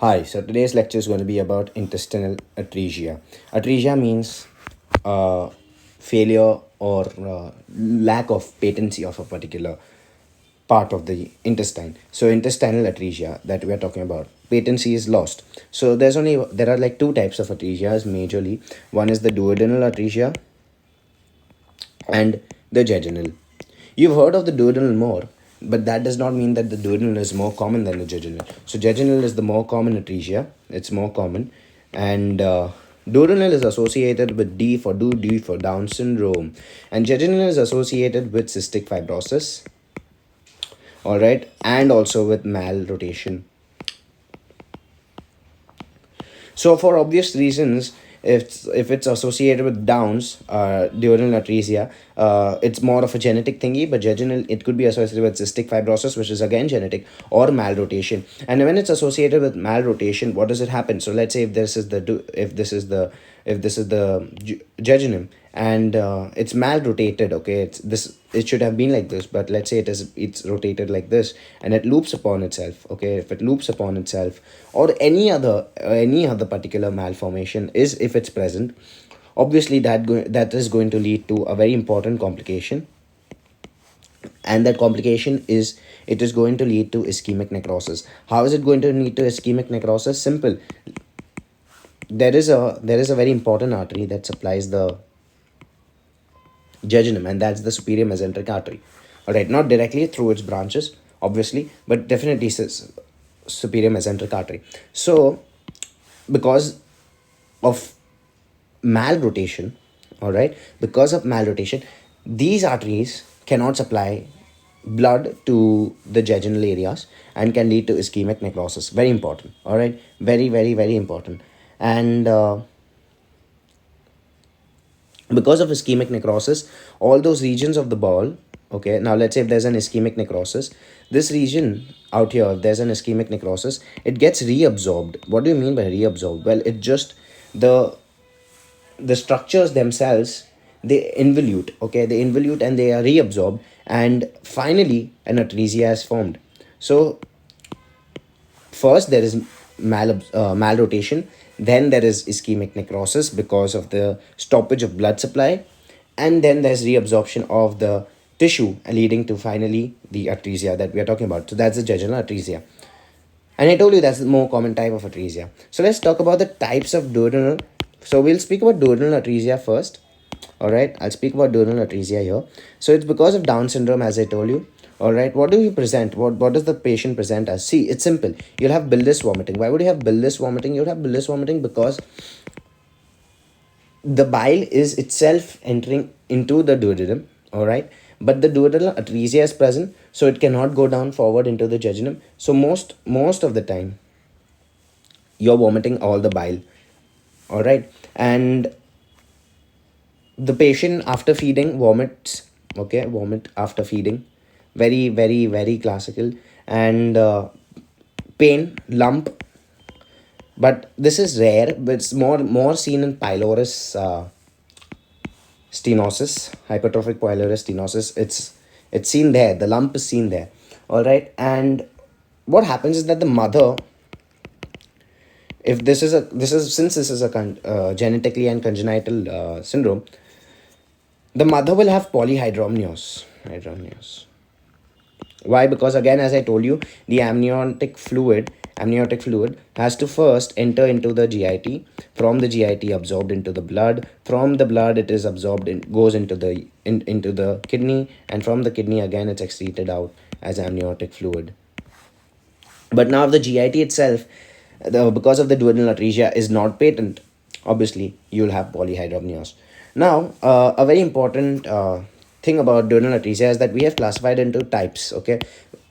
Hi, so today's lecture is going to be about intestinal atresia. Atresia means failure or lack of patency of a particular part of the intestine. So intestinal atresia that we are talking about, patency is lost. So there are like two types of atresias majorly. One is the duodenal atresia and the jejunal. You've heard of the duodenal more, but that does not mean that the duodenal is more common than the jejunal. So jejunal is the more common atresia. It's more common, and duodenal is associated with D for Down syndrome, and jejunal is associated with cystic fibrosis. All right, and also with malrotation. So for obvious reasons, if it's associated with Downs, duodenal atresia, it's more of a genetic thingy. But jejunal, it could be associated with cystic fibrosis, which is again genetic, or malrotation. And when it's associated with malrotation, what does it happen? So let's say if this is the jejunum and it's malrotated. Okay, it should have been like this, but let's say it's rotated like this, and it loops upon itself. Okay, if it loops upon itself, or any other particular malformation is if it's present, obviously that is going to lead to a very important complication, and that complication is it is going to lead to ischemic necrosis. How is it going to lead to ischemic necrosis? Simple. There is a very important artery that supplies the jejunum, and that's the superior mesenteric artery. All right, not directly through its branches, obviously, but definitely superior mesenteric artery. So because of malrotation, all right, because of malrotation, these arteries cannot supply blood to the jejunal areas and can lead to ischemic necrosis. Very important. All right, very, very, very important. And because of ischemic necrosis, all those regions of the ball, okay, now let's say if there's an ischemic necrosis, this region out here, if there's an ischemic necrosis, it gets reabsorbed. What do you mean by reabsorbed? Well, it just the structures themselves, they involute. Okay, they involute and they are reabsorbed, and finally an atresia is formed. So first there is malrotation, then there is ischemic necrosis because of the stoppage of blood supply, and then there's reabsorption of the tissue leading to finally the atresia that we are talking about. So that's the jejunal atresia, and I told you that's the more common type of atresia. So let's talk about the types of duodenal. So we'll speak about duodenal atresia first. All right, I'll speak about duodenal atresia here. So it's because of Down syndrome, as I told you. All right, what do you present? What does the patient present as? See, it's simple. You'll have bilious vomiting. Why would you have bilious vomiting? You'll have bilious vomiting because the bile is itself entering into the duodenum. All right, but the duodenal atresia is present, so it cannot go down forward into the jejunum. So most of the time, you're vomiting all the bile. All right, and the patient after feeding vomits. Okay, vomit after feeding, very, very, very classical. And pain, lump, but this is rare, but it's more seen in pylorus stenosis, hypertrophic pylorus stenosis. It's seen there, the lump is seen there. All right, and what happens is that the mother, if this is a genetically and congenital syndrome, the mother will have polyhydramnios. Why? Because again, as I told you, the amniotic fluid has to first enter into the GIT. From the GIT, absorbed into the blood. From the blood, it is absorbed and goes into the kidney, and from the kidney again, it's excreted out as amniotic fluid. But now the GIT itself, because of the duodenal atresia, is not patent. Obviously, you'll have polyhydramnios. Now, a very important thing about duodenal atresia is that we have classified into types. Okay,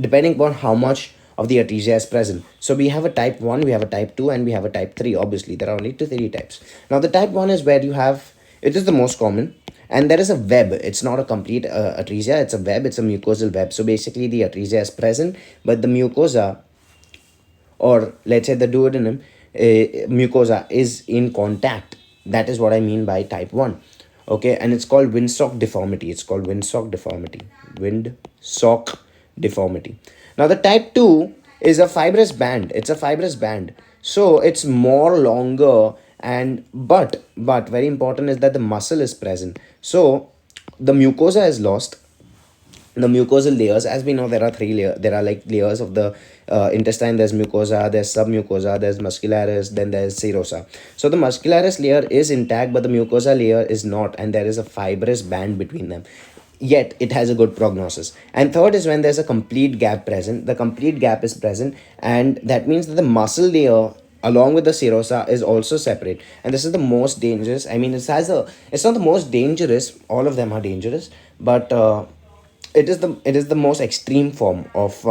depending upon how much of the atresia is present. So we have a type 1, we have a type 2, and we have a type 3. Obviously, there are only three types. Now, the type 1 is where you have, it is the most common, and there is a web. It's not a complete atresia, it's a web, it's a mucosal web. So basically, the atresia is present, but the mucosa, or let's say the duodenum mucosa, is in contact. That is what I mean by type 1. Okay, and it's called windsock deformity. It's called windsock deformity. Windsock deformity. Now the type 2 is a fibrous band. It's a fibrous band. So it's more longer, and but very important is that the muscle is present. So the mucosa is lost. The mucosal layers, as we know, there are three layers. There are like layers of the intestine. There's mucosa, there's submucosa, there's muscularis, then there's serosa. So the muscularis layer is intact, but the mucosa layer is not, and there is a fibrous band between them, yet it has a good prognosis. And third is when there's a complete gap present. The complete gap is present, and that means that the muscle layer along with the serosa is also separate. And this is the most dangerous. I mean, it's not the most dangerous, all of them are dangerous, but it is the most extreme form of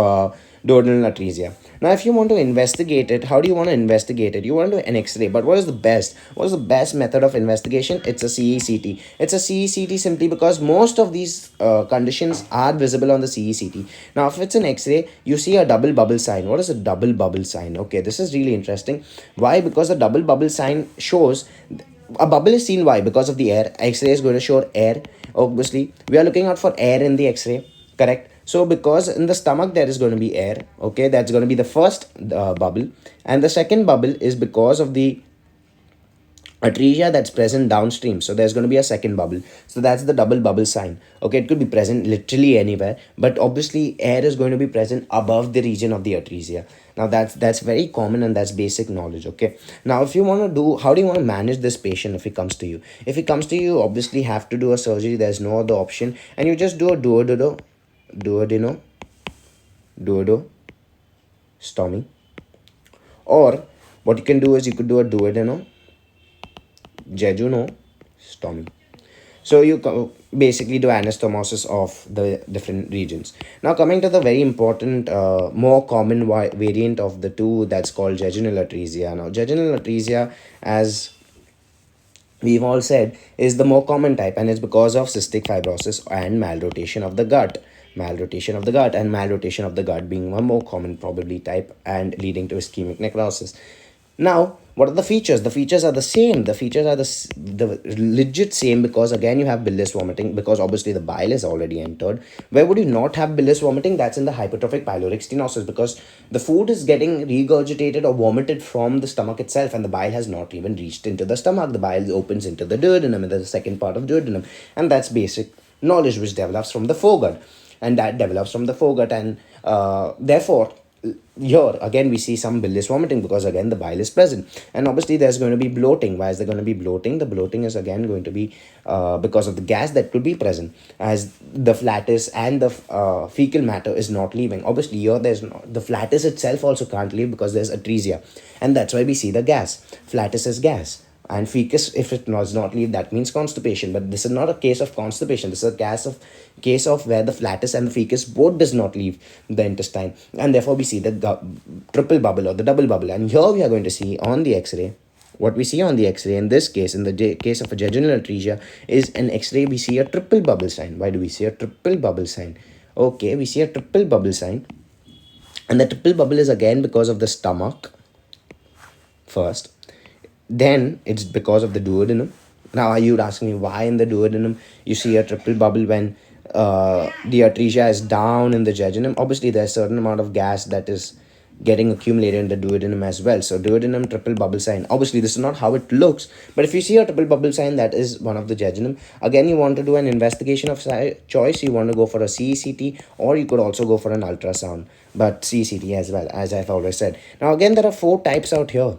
duodenal atresia. Now, if you want to investigate it, how do you want to investigate it? You want to do an X-ray, but what is the best? What is the best method of investigation? It's a CECT. It's a CECT simply because most of these conditions are visible on the CECT. Now, if it's an X-ray, you see a double bubble sign. What is a double bubble sign? Okay, this is really interesting. Why? Because the double bubble sign shows a bubble is seen. Why? Because of the air. X-ray is going to show air. Obviously, we are looking out for air in the X-ray, correct? So because in the stomach there is going to be air, okay, that's going to be the first bubble. And the second bubble is because of the atresia that's present downstream, so there's going to be a second bubble. So that's the double bubble sign. Okay, it could be present literally anywhere, but obviously air is going to be present above the region of the atresia. Now that's very common, and that's basic knowledge. Okay, now if you want to do, how do you want to manage this patient? If he comes to you, obviously have to do a surgery. There's no other option, and you just do a duodeno duodostomy. Or what you can do is you could do a duodeno jejunostomy. So you basically do anastomosis of the different regions. Now coming to the very important, more common variant of the two, that's called jejunal atresia. Now jejunal atresia, as we've all said, is the more common type, and it's because of cystic fibrosis and malrotation of the gut. Malrotation of the gut being one more common probably type and leading to ischemic necrosis. Now, what are the features? The features are the same. The features are the legit same, because again you have bilious vomiting, because obviously the bile is already entered. Where would you not have bilious vomiting? That's in the hypertrophic pyloric stenosis, because the food is getting regurgitated or vomited from the stomach itself, and the bile has not even reached into the stomach. The bile opens into the duodenum, and the second part of duodenum, and that's basic knowledge which develops from the foregut, and therefore here again we see some bilious vomiting, because again the bile is present. And obviously there's going to be bloating. Why is there going to be bloating? The bloating is again going to be because of the gas that could be present, as the flatus and the fecal matter is not leaving. Obviously here there's not, the flatus itself also can't leave, because there's atresia, and that's why we see the gas. Flatus is gas, and fecus, if it does not leave, that means constipation. But this is not a case of constipation. This is a case of where the flatus and the fecus both does not leave the intestine, and therefore we see the triple bubble or the double bubble. And here we are going to see on the X-ray, what we see on the X-ray in this case, in the case of a jejunal atresia, is an X-ray we see a triple bubble sign. Why do we see a triple bubble sign? Okay, we see a triple bubble sign, and the triple bubble is again because of the stomach first. Then it's because of the duodenum. Now you'd ask me, why in the duodenum you see a triple bubble when the atresia is down in the jejunum? Obviously there's a certain amount of gas that is getting accumulated in the duodenum as well. So duodenum triple bubble sign. Obviously this is not how it looks, but if you see a triple bubble sign, that is one of the jejunum. Again, you want to do an investigation of choice. You want to go for a CECT, or you could also go for an ultrasound, but CECT as well, as I've always said. Now again, there are 4 types out here.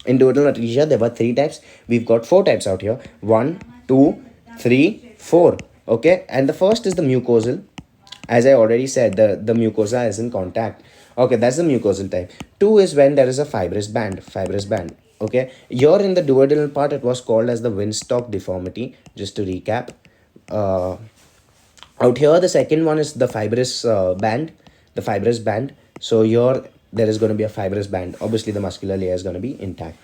In duodenal atresia, there were 3 types. We've got 4 types out here. 1, 2, 3, 4. Okay, and the first is the mucosal. As I already said, the mucosa is in contact. Okay, that's the mucosal type. 2 is when there is a fibrous band. Okay, here in the duodenal part, it was called as the Winstock deformity. Just to recap, out here the second one is the fibrous band. So here there is going to be a fibrous band. Obviously the muscular layer is going to be intact.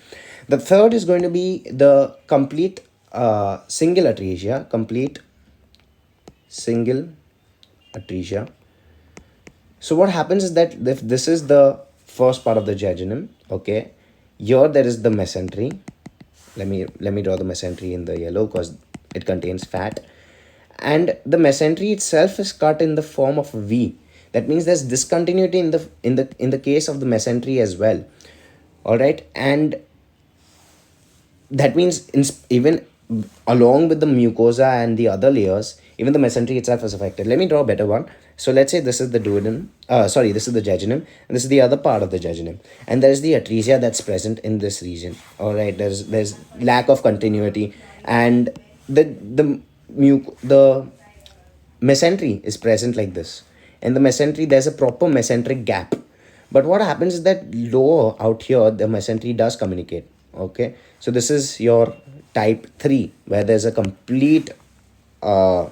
The third is going to be the complete single atresia. So what happens is that if this is the first part of the jejunum, okay, here there is the mesentery. Let me draw the mesentery in the yellow, because it contains fat, and the mesentery itself is cut in the form of a V. That means there's discontinuity in the case of the mesentery as well. All right, and that means even along with the mucosa and the other layers, even the mesentery itself is affected. Let me draw a better one. So let's say this is the duodenum, sorry, this is the jejunum, and this is the other part of the jejunum, and there's the atresia that's present in this region. All right, there's lack of continuity, and the mesentery is present like this. In the mesentery, there's a proper mesenteric gap. But what happens is that lower out here, the mesentery does communicate. Okay, so this is your type 3, where there's a complete uh,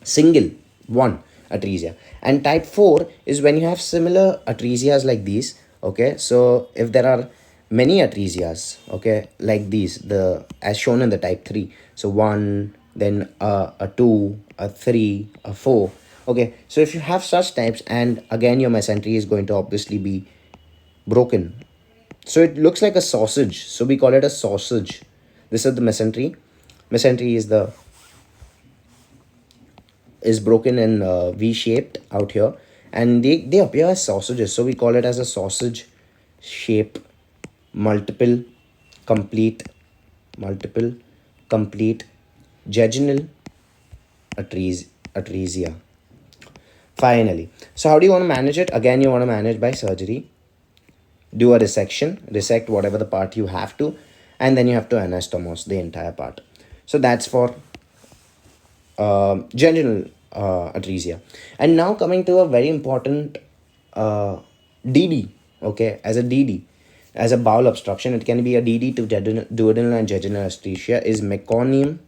single one atresia. And type 4 is when you have similar atresias like these. Okay, so if there are many atresias, okay, like these, the as shown in the type 3, so 1, then a 2, a 3, a 4. Okay, so if you have such types, and again your mesentery is going to obviously be broken, so it looks like a sausage, so we call it a sausage. This is the mesentery. Mesentery is broken and V-shaped out here, and they appear as sausages, so we call it as a sausage shape. multiple complete Multiple complete jejunal atresia. Finally, so how do you want to manage it? Again, you want to manage by surgery. Do a resection, resect whatever the part you have to, and then you have to anastomose the entire part. So that's for general atresia. And now coming to a very important DD, okay, as a DD, as a bowel obstruction, it can be a DD to duodenal and jejunal atresia, is meconium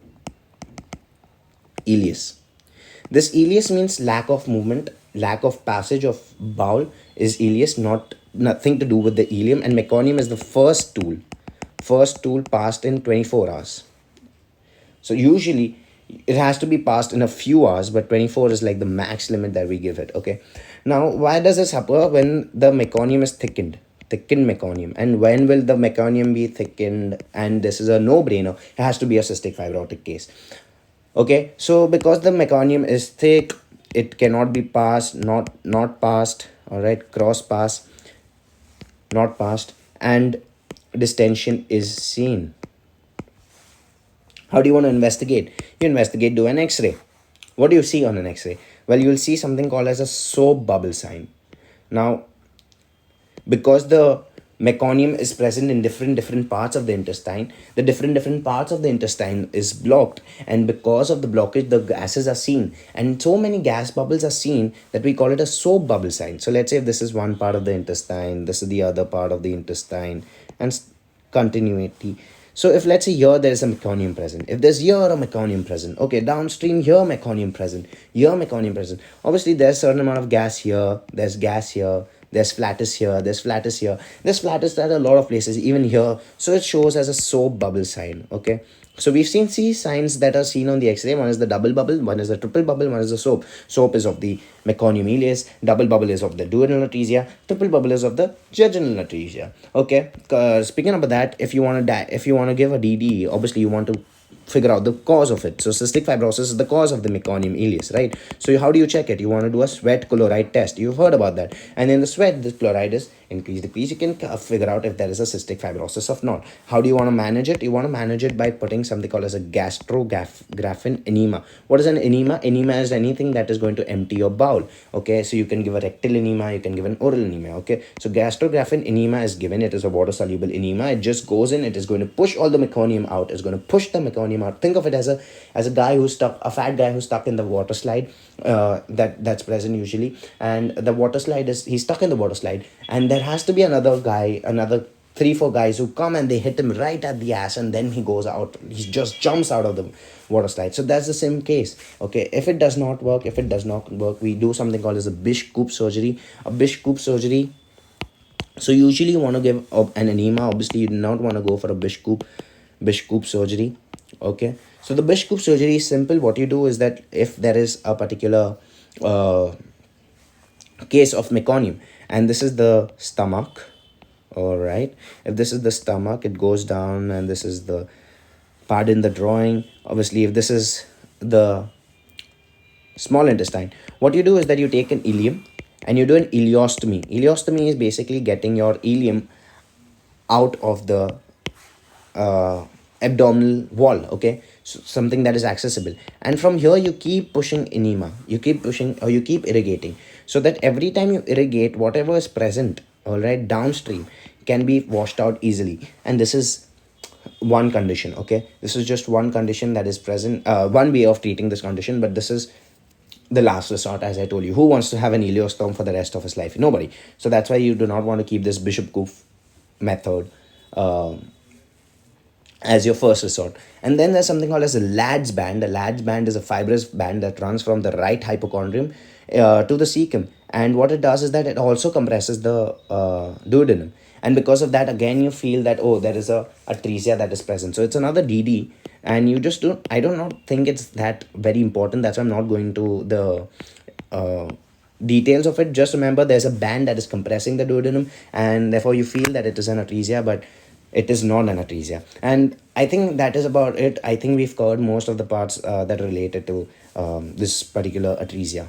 ileus. This ileus means lack of movement, lack of passage of bowel is ileus, not nothing to do with the ileum. And meconium is the first tool passed in 24 hours. So usually it has to be passed in a few hours, but 24 is like the max limit that we give it. Okay. Now, why does this happen? When the meconium is thickened meconium. And when will the meconium be thickened? And this is a no-brainer. It has to be a cystic fibrotic case. Okay. So because the meconium is thick, it cannot be passed, not passed. All right. Cross pass, not passed, and distension is seen. How do you want to investigate? You investigate, do an x-ray. What do you see on an x-ray? Well, you'll see something called as a soap bubble sign. Now, because the meconium is present in different parts of the intestine, the different parts of the intestine is blocked, and because of the blockage, the gases are seen, and so many gas bubbles are seen that we call it a soap bubble sign. So let's say if this is one part of the intestine, this is the other part of the intestine, and continuity. So if let's say here there is a meconium present, if there's here a meconium present, okay, downstream here meconium present, here meconium present. Obviously there's a certain amount of gas here, there's gas here, there's flatus here, there's flatus here, there's flatus at a lot of places, even here. So it shows as a soap bubble sign. Okay. So we've seen signs that are seen on the X-ray. One is the double bubble, one is the triple bubble, one is the soap. Soap is of the meconium ileus, double bubble is of the duodenal atresia, triple bubble is of the jejunal atresia. Okay. Speaking about that, if you want to give a DD, obviously you want to figure out the cause of it. So cystic fibrosis is the cause of the meconium ileus, right? So how do you check it? You want to do a sweat chloride test. You've heard about that. And in the sweat, the chloride is increase, decrease. You can figure out if there is a cystic fibrosis or not. How do you want to manage it? You want to manage it by putting something called as a gastrographin enema. What is an enema? Enema is anything that is going to empty your bowel. Okay, so you can give a rectal enema, you can give an oral enema. Okay, so gastrographin enema is given. It is a water soluble enema. It just goes in. It is going to push all the meconium out. It's going to push the meconium out. Think of it as a guy who's stuck, a fat guy who's stuck in the water slide. That's present usually, and the water slide is, he's stuck in the water slide, and there has to be another guy, another 3-4 guys who come and they hit him right at the ass, and then he goes out, he just jumps out of the water slide. So that's the same case. Okay, if it does not work, we do something called as a Bish-Koop surgery. A Bish-Koop surgery, so usually you want to give an enema. Obviously you do not want to go for a Bish-Koop surgery. Okay, so the Bish-Koop surgery is simple. What you do is that if there is a particular case of meconium, and this is the stomach, all right, if this is the stomach, it goes down, and this is the, pardon the drawing, obviously if this is the small intestine. What you do is that you take an ileum and you do an ileostomy. Ileostomy is basically getting your ileum out of the uh, abdominal wall, okay, so something that is accessible. And from here you keep pushing enema, you keep pushing or you keep irrigating, so that every time you irrigate, whatever is present, all right, downstream can be washed out easily. And this is one condition, okay, this is just one condition that is present, one way of treating this condition, but this is the last resort. As I told you, who wants to have an ileostome for the rest of his life? Nobody. So that's why you do not want to keep this bishop goof method uh, as your first resort. And then there's something called as a lad's band. A lad's band is a fibrous band that runs from the right hypochondrium to the cecum. And what it does is that it also compresses the duodenum. And because of that, again, you feel that, oh, there is a atresia that is present. So it's another DD. And you just don't, I do not think it's that very important. That's why I'm not going to the details of it. Just remember there's a band that is compressing the duodenum, and therefore you feel that it is an atresia, but it is not an atresia. And I think that is about it. I think we've covered most of the parts that are related to this particular atresia.